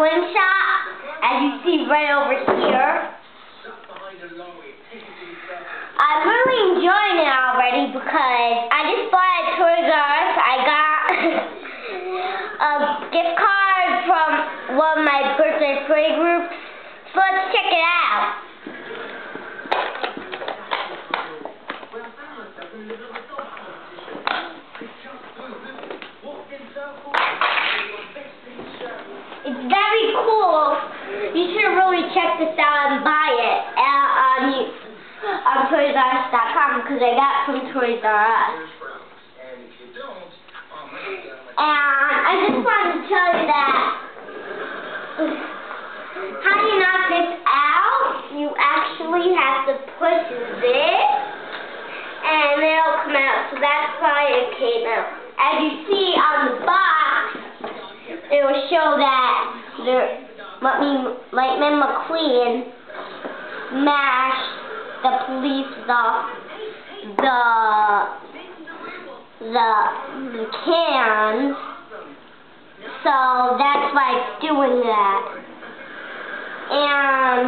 slingshot, as you see right over here. I'm really enjoying it already because I just bought at Toys R Us. I got a gift card from one of my birthday play groups. So let's check it out. It's very cool. You should really check this out and buy it on ToysRUs.com because I got it from Toys R Us. And I just wanted to tell you that how do you knock this out? You actually have to push this and it'll come out. So that's why it came out. As you see on the box, it will show that Lightning McQueen smashed the police off the cans, so that's why it's doing that. And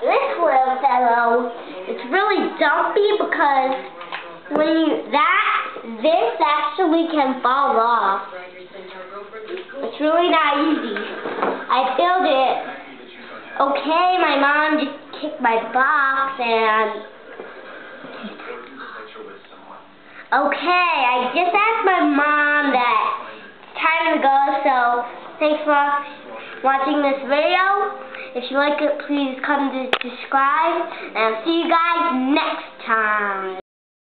this little fellow, it's really dumpy because when this actually can fall off. It's really not easy. I built it. Okay, my mom just kicked my box and okay, I just asked my mom that it's time to go, so thanks for watching this video. If you like it, please come to subscribe, and I'll see you guys next time.